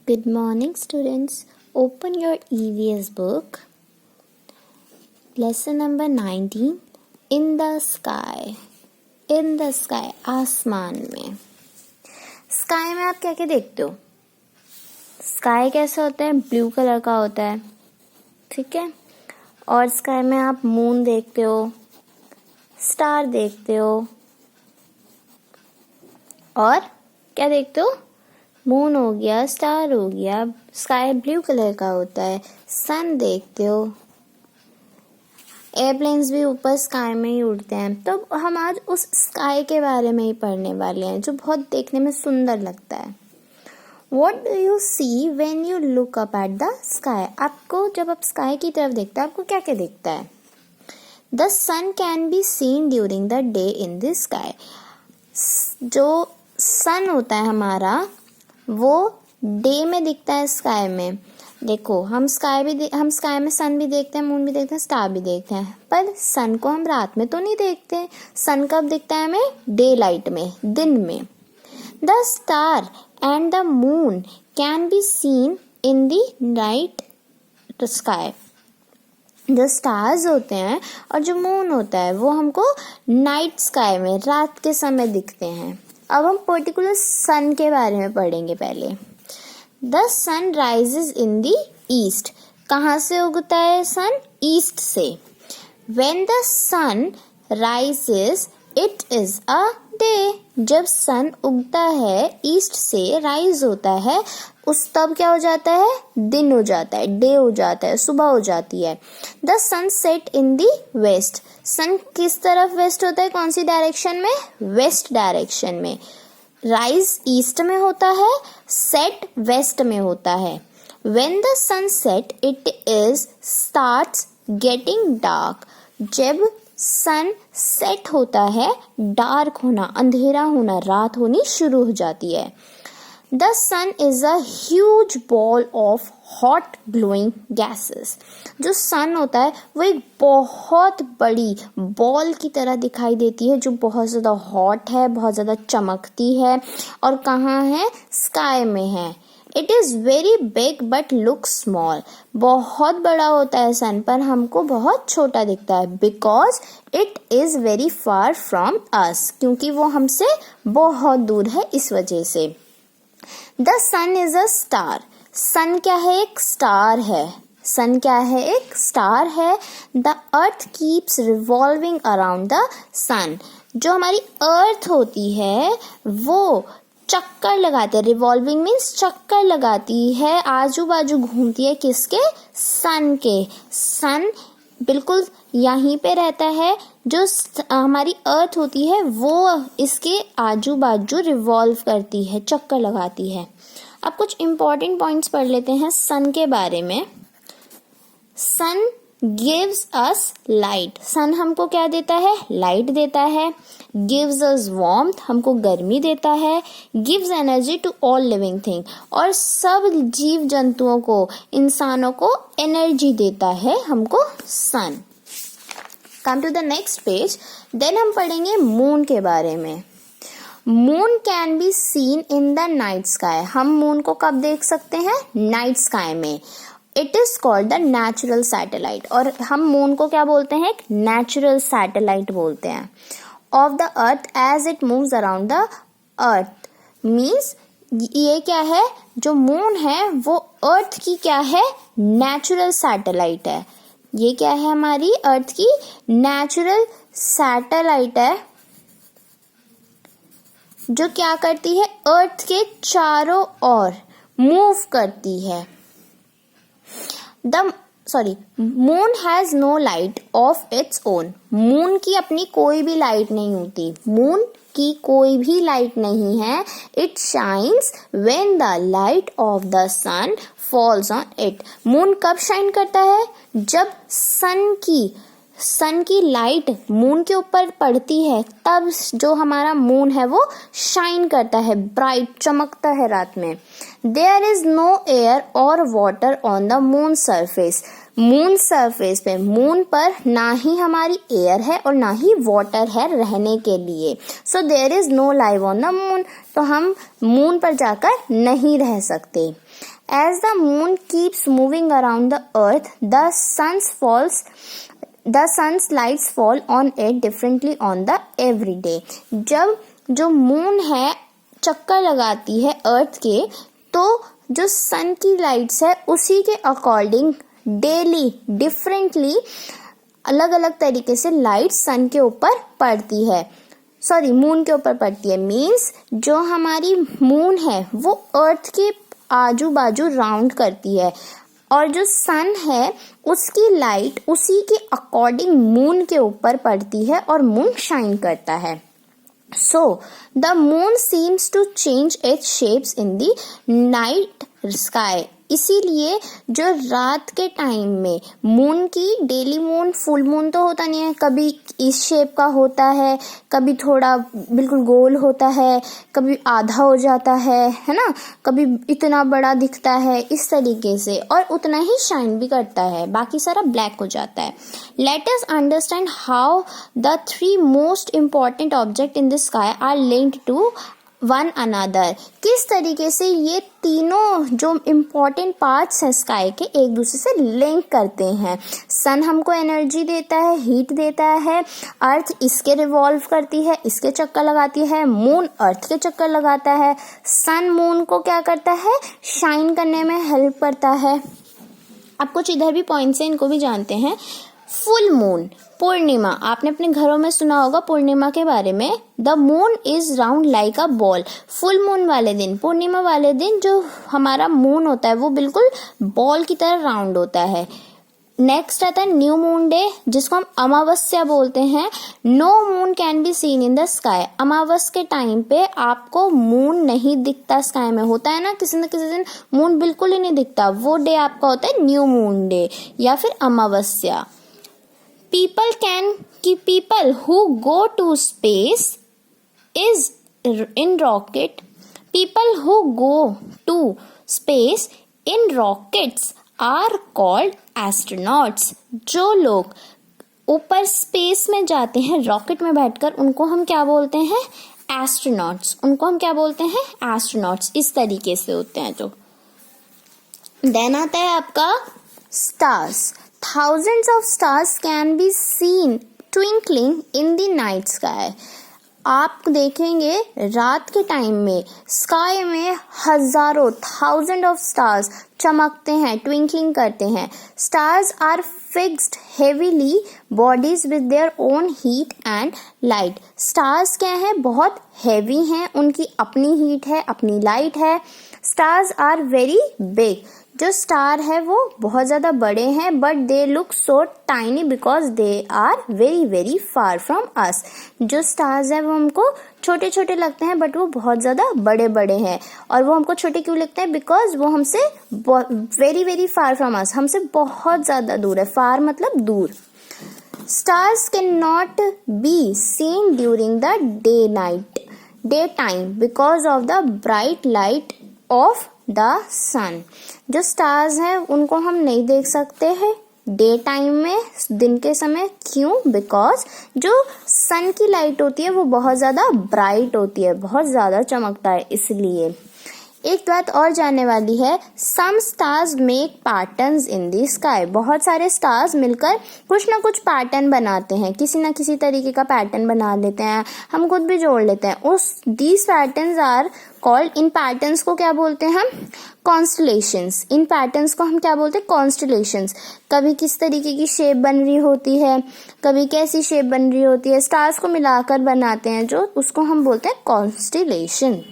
Good morning, students. Open your EVS book. Lesson number 19. In the sky. In the sky. आसमान में. Sky में आप क्या क्या देखते हो? स्काई कैसा होता है? ब्लू कलर का होता है. ठीक है. और स्काई में आप मून देखते हो, स्टार देखते हो, और क्या देखते हो? मून हो गया, स्टार हो गया, स्काई ब्लू कलर का होता है, सन देखते हो. एयरप्लेन्स भी ऊपर स्काई में ही उड़ते हैं. तो हम आज उस स्काई के बारे में ही पढ़ने वाले हैं जो बहुत देखने में सुंदर लगता है. What do you see when you look up at the sky? आपको जब आप स्काई की तरफ देखते हैं आपको क्या क्या दिखता है? The sun can be seen during the day in the sky. जो सन होता है हमारा वो डे में दिखता है स्काई में. देखो हम स्काई में सन भी देखते हैं, मून भी देखते हैं, स्टार भी देखते हैं, पर सन को हम रात में तो नहीं देखते. सन कब दिखता है हमें? डे लाइट में, दिन में. The star and the moon can be seen in the night sky. जो स्टार्स होते हैं और जो मून होता है वो हमको नाइट स्काई में रात के समय दिखते हैं. अब हम पर्टिकुलर सन के बारे में पढ़ेंगे पहले. The sun rises in the east. कहाँ से उगता है सन? ईस्ट से. When the sun rises it is a day. जब सन उगता है ईस्ट से, राइज होता है, उस तब क्या हो जाता है? दिन हो जाता है, डे हो जाता है, सुबह हो जाती है. The sun set in the west. Sun किस तरफ वेस्ट होता है? कौन सी डायरेक्शन में? वेस्ट डायरेक्शन में. राइज ईस्ट में होता है, सेट वेस्ट में होता है. When the sun set it is starts getting dark. जब सन सेट होता है डार्क होना, अंधेरा होना, रात होनी शुरू हो जाती है. The sun is a huge ball of hot glowing gases. जो सन होता है वो एक बहुत बड़ी बॉल की तरह दिखाई देती है जो बहुत ज़्यादा हॉट है, बहुत ज़्यादा चमकती है. और कहाँ है? स्काई में है. It is very big but look small. बहुत बड़ा होता है सन पर हमको बहुत छोटा दिखता है. Because it is very far from us. क्योंकि वो हमसे बहुत दूर है, इस वजह से. The sun is a star. Sun क्या है? एक स्टार है. सन क्या है? एक स्टार है. The earth keeps revolving around the sun. जो हमारी अर्थ होती है वो चक्कर लगाते हैं. रिवॉल्विंग मीन्स चक्कर लगाती है, आजू बाजू घूमती है. किसके? सन के. सन बिल्कुल यहीं पे रहता है. जो हमारी अर्थ होती है वो इसके आजू बाजू रिवॉल्व करती है, चक्कर लगाती है. अब कुछ इम्पोर्टेंट पॉइंट्स पढ़ लेते हैं सन के बारे में. सन गिव्स अस लाइट. सन हमको क्या देता है? लाइट देता है. Gives us warmth. हमको गर्मी देता है. Gives energy to all living thing. और सब जीव जंतुओं को, इंसानों को एनर्जी देता है हमको sun. Come to the next page. Then हम पढ़ेंगे मून के बारे में. Moon can be seen in the night sky. हम मून को कब देख सकते हैं? नाइट स्काई में. It is called the natural satellite. और हम मून को क्या बोलते हैं? एक नेचुरल सैटेलाइट बोलते हैं. Of the earth as it moves around the earth. Means ये क्या है? जो मून है वो अर्थ की क्या है? नेचुरल सैटेलाइट है. ये क्या है? हमारी अर्थ की नेचुरल सैटेलाइट है जो क्या करती है? अर्थ के चारों ओर मूव करती है. Moon has no light of its own. Moon की अपनी कोई भी लाइट नहीं होती. मून की कोई भी लाइट नहीं है. It shines when the light of the sun falls on it. Moon कब शाइन करता है? जब सन की लाइट मून के ऊपर पड़ती है, तब जो हमारा मून है वो शाइन करता है, ब्राइट चमकता है रात में. देयर इज नो एयर और water on the moon surface. Moon surface पे, मून पर ना ही हमारी एयर है और ना ही वाटर है रहने के लिए, so there is no life on the moon, तो हम मून पर जाकर नहीं रह सकते। As the moon keeps moving around the earth, the sun's lights fall on it differently on the every day. जब जो मून है चक्कर लगाती है अर्थ के, तो जो सन की लाइट्स है उसी के अकॉर्डिंग डेली डिफरेंटली अलग अलग तरीके से लाइट सन के ऊपर पड़ती है, सॉरी मून के ऊपर पड़ती है। मीन्स जो हमारी मून है वो अर्थ के आजू बाजू राउंड करती है और जो सन है उसकी लाइट उसी के अकॉर्डिंग मून के ऊपर पड़ती है और मून शाइन करता है। So, the moon seems to change its shapes in the night sky. इसीलिए जो रात के टाइम में मून की, डेली मून फुल मून तो होता नहीं है, कभी इस शेप का होता है, कभी थोड़ा बिल्कुल गोल होता है, कभी आधा हो जाता है ना, कभी इतना बड़ा दिखता है इस तरीके से, और उतना ही शाइन भी करता है, बाकी सारा ब्लैक हो जाता है। Let us understand how the 3 most important object in the sky are linked to one another. किस तरीके से ये तीनों जो इम्पोर्टेंट पार्ट्स हैं स्काई के एक दूसरे से लिंक करते हैं। सन हमको एनर्जी देता है, हीट देता है, अर्थ इसके रिवॉल्व करती है, इसके चक्कर लगाती है, मून अर्थ के चक्कर लगाता है, सन मून को क्या करता है, शाइन करने में हेल्प करता है। अब कुछ इधर भी पॉइंट्स हैं, इनको भी जानते हैं। फुल मून, पूर्णिमा, आपने अपने घरों में सुना होगा पूर्णिमा के बारे में। The moon is round like a ball. Full moon वाले दिन, पूर्णिमा वाले दिन जो हमारा मून होता है वो बिल्कुल बॉल की तरह राउंड होता है। नेक्स्ट आता है न्यू मून डे, जिसको हम अमावस्या बोलते हैं। No moon can be seen in the sky. अमावस के टाइम पे आपको मून नहीं दिखता स्काई में, होता है ना किसी न किसी दिन मून बिल्कुल ही नहीं दिखता, वो डे आपका होता है न्यू मून डे या फिर अमावस्या। People who go to space is in rocket. People who go to space in rockets are called astronauts. जो लोग ऊपर स्पेस में जाते हैं रॉकेट में बैठकर, उनको हम क्या बोलते हैं, एस्ट्रोनॉट्स। उनको हम क्या बोलते हैं, एस्ट्रोनॉट्स। इस तरीके से होते हैं जो। देन आता है आपका stars. Thousands of stars can be seen twinkling in the night sky. आप देखेंगे रात के टाइम में स्काई में हजारों, थाउजेंड ऑफ स्टार्स चमकते हैं, ट्विंकलिंग करते हैं। Stars are fixed heavenly bodies with their own heat and light. Stars क्या है, बहुत हैवी हैं, उनकी अपनी हीट है, अपनी लाइट है। Stars are very big. जो स्टार है वो बहुत ज़्यादा बड़े हैं, but they look so tiny because they are very very far from us. जो स्टार्स हैं वो हमको छोटे छोटे लगते हैं, बट वो बहुत ज़्यादा बड़े बड़े हैं। और वो हमको छोटे क्यों लगते हैं, बिकॉज वो हमसे very very far from us, हमसे बहुत ज़्यादा दूर है। फार मतलब दूर। Stars can not be seen during the day time because of the bright light of the sun. जो स्टार्स हैं उनको हम नहीं देख सकते हैं डे टाइम में, दिन के समय। क्यों? बिकॉज जो सन की लाइट होती है वो बहुत ज़्यादा ब्राइट होती है, बहुत ज़्यादा चमकता है, इसलिए। एक बात और जानने वाली है, some stars make patterns in the sky. बहुत सारे स्टार्स मिलकर कुछ ना कुछ पैटर्न बनाते हैं, किसी ना किसी तरीके का पैटर्न बना लेते हैं, हम खुद भी जोड़ लेते हैं। उस दीज पैटर्न्स आर कॉल्ड, इन पैटर्न्स को क्या बोलते हैं हम, कॉन्स्टलेशंस। इन पैटर्न्स को हम क्या बोलते हैं, कॉन्स्टलेशंस। कभी किस तरीके की शेप बन रही होती है, कभी कैसी शेप बन रही होती है, स्टार्स को मिलाकर बनाते हैं जो, उसको हम बोलते हैं कॉन्स्टलेशन।